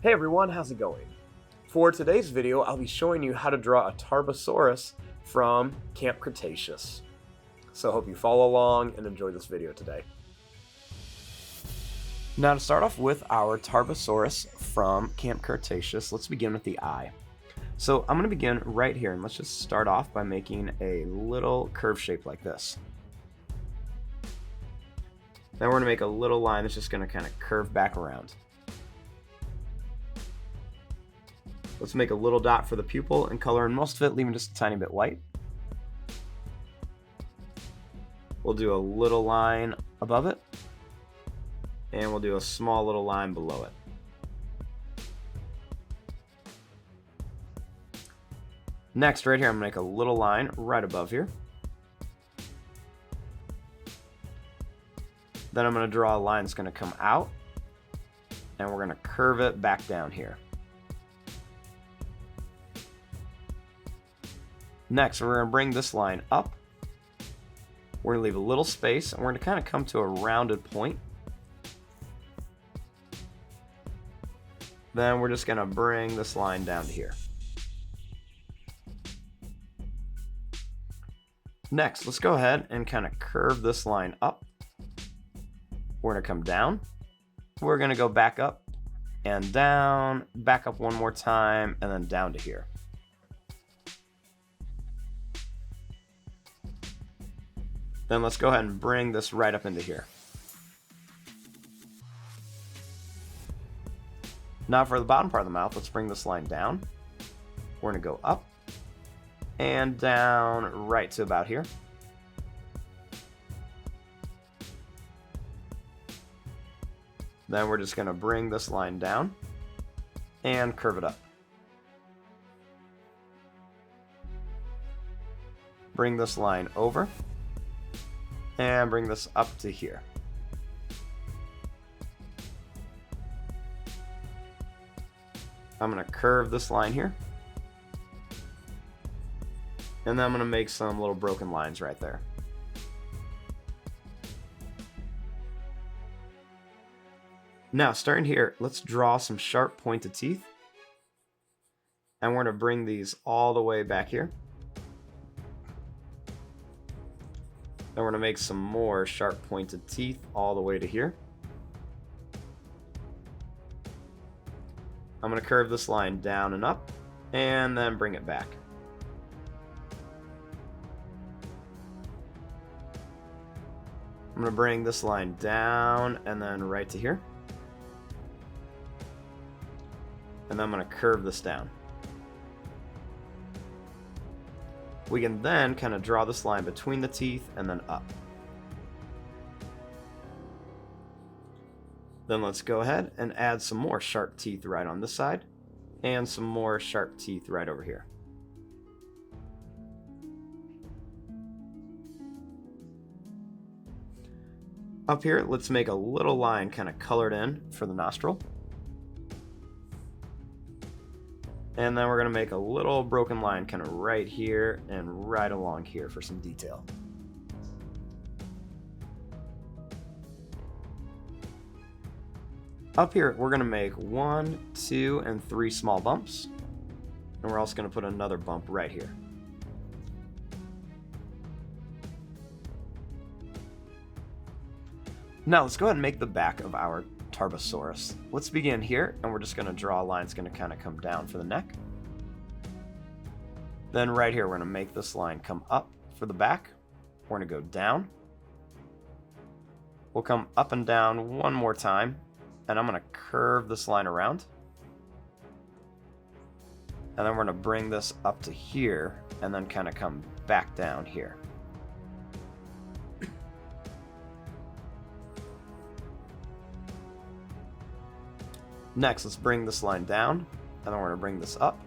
Hey everyone, how's it going? For today's video, I'll be showing you how to draw a Tarbosaurus from Camp Cretaceous. So I hope you follow along and enjoy this video today. Now to start off with our Tarbosaurus from Camp Cretaceous, let's begin with the eye. So I'm going to begin right here, and let's just start off by making a little curve shape like this. Then we're going to make a little line that's just going to kind of curve back around. Let's make a little dot for the pupil and color in most of it, leaving just a tiny bit white. We'll do a little line above it, and we'll do a small little line below it. Next, right here, I'm going to make a little line right above here. Then I'm going to draw a line that's going to come out, and we're going to curve it back down here. Next, we're going to bring this line up. We're going to leave a little space, and we're going to kind of come to a rounded point. Then we're just going to bring this line down to here. Next, let's go ahead and kind of curve this line up. We're going to come down. We're going to go back up and down, back up one more time, and then down to here. Then let's go ahead and bring this right up into here. Now for the bottom part of the mouth, let's bring this line down. We're going to go up and down right to about here. Then we're just going to bring this line down and curve it up. Bring this line over and bring this up to here. I'm going to curve this line here. And then I'm going to make some little broken lines right there. Now, starting here, let's draw some sharp pointed teeth. And we're going to bring these all the way back here. Then we're going to make some more sharp pointed teeth all the way to here. I'm going to curve this line down and up, and then bring it back. I'm going to bring this line down and then right to here. And then I'm going to curve this down. We can then kind of draw this line between the teeth and then up. Then let's go ahead and add some more sharp teeth right on this side and some more sharp teeth right over here. Up here, let's make a little line kind of colored in for the nostril. And then we're going to make a little broken line kind of right here and right along here for some detail. Up here, we're going to make 1, 2, and 3 small bumps. And we're also going to put another bump right here. Now let's go ahead and make the back of our Tarbosaurus. Let's begin here, and we're just going to draw a line that's going to kind of come down for the neck. Then right here, we're going to make this line come up for the back. We're going to go down. We'll come up and down one more time, and I'm going to curve this line around. And then we're going to bring this up to here, and then kind of come back down here. Next, let's bring this line down, and then we're going to bring this up.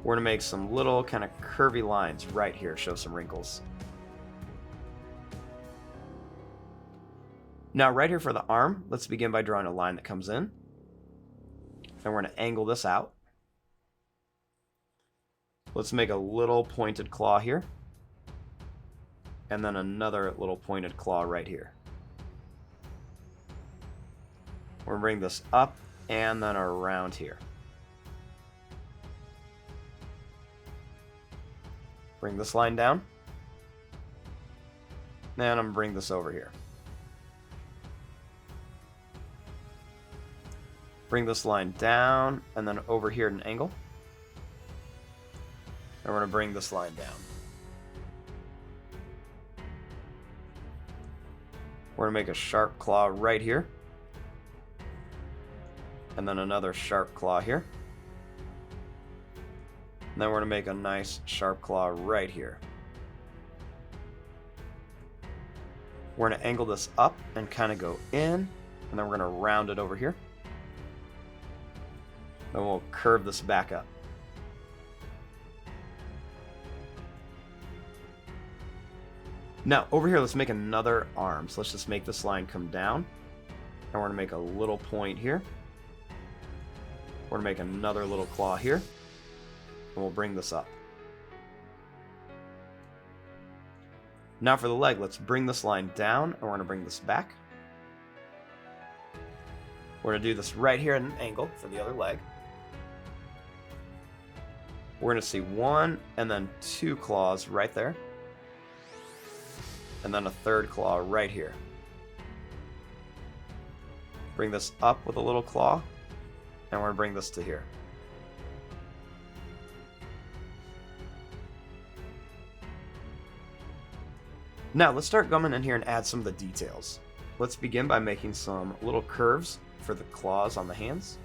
We're going to make some little kind of curvy lines right here, show some wrinkles. Now, right here for the arm, let's begin by drawing a line that comes in. And we're going to angle this out. Let's make a little pointed claw here. And then another little pointed claw right here. We're going to bring this up and then around here. Bring this line down. And I'm going to bring this over here. Bring this line down and then over here at an angle. And we're going to bring this line down. We're going to make a sharp claw right here. And then another sharp claw here. And then we're going to make a nice sharp claw right here. We're going to angle this up and kind of go in. And then we're going to round it over here. Then we'll curve this back up. Now, over here, let's make another arm. So let's just make this line come down. And we're going to make a little point here. We're going to make another little claw here. And we'll bring this up. Now for the leg, let's bring this line down. And we're going to bring this back. We're going to do this right here at an angle for the other leg. We're going to see one and then two claws right there. And then a third claw right here. Bring this up with a little claw. And we're going to bring this to here. Now let's start coming in here and add some of the details. Let's begin by making some little curves for the claws on the hands.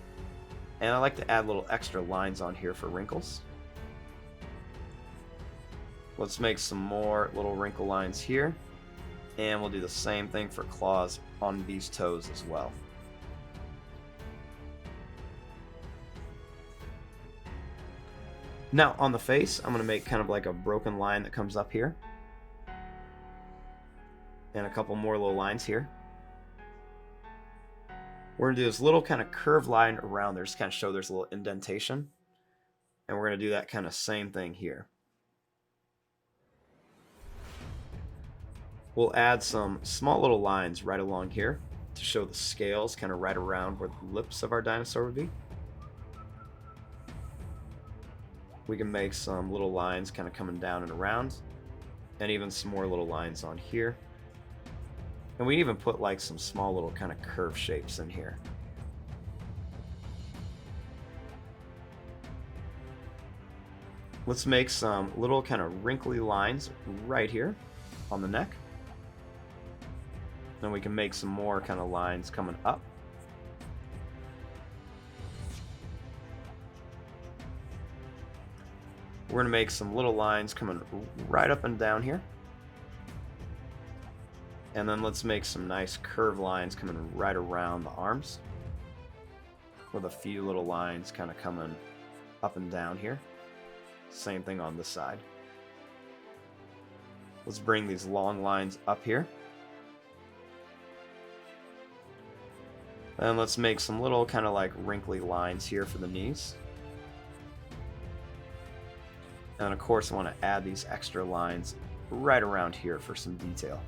And I like to add little extra lines on here for wrinkles. Let's make some more little wrinkle lines here. And we'll do the same thing for claws on these toes as well. Now on the face, I'm going to make kind of like a broken line that comes up here. And a couple more little lines here. We're going to do this little kind of curved line around there, just kind of show there's a little indentation. And we're going to do that kind of same thing here. We'll add some small little lines right along here to show the scales kind of right around where the lips of our dinosaur would be. We can make some little lines kind of coming down and around, and even some more little lines on here. And we even put like some small little kind of curve shapes in here. Let's make some little kind of wrinkly lines right here on the neck. Then we can make some more kind of lines coming up. We're going to make some little lines coming right up and down here. And then let's make some nice curved lines coming right around the arms. With a few little lines kind of coming up and down here. Same thing on this side. Let's bring these long lines up here. And let's make some little kind of like wrinkly lines here for the knees. And of course I want to add these extra lines right around here for some detail.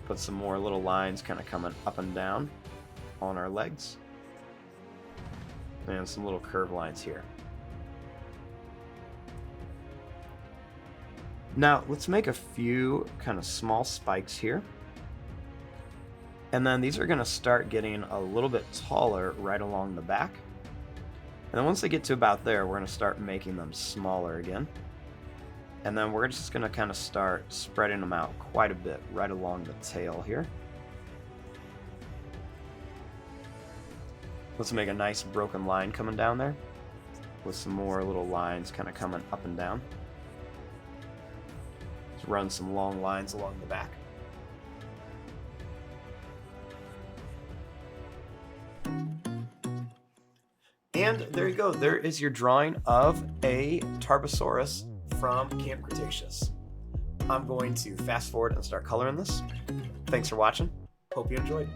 Put some more little lines kind of coming up and down on our legs. And some little curved lines here. Now let's make a few kind of small spikes here. And then these are going to start getting a little bit taller right along the back. And then once they get to about there, we're going to start making them smaller again. And then we're just going to kind of start spreading them out quite a bit right along the tail here. Let's make a nice broken line coming down there with some more little lines kind of coming up and down. Let's run some long lines along the back. And there you go. There is your drawing of a Tarbosaurus from Camp Cretaceous. I'm going to fast forward and start coloring this. Thanks for watching. Hope you enjoyed.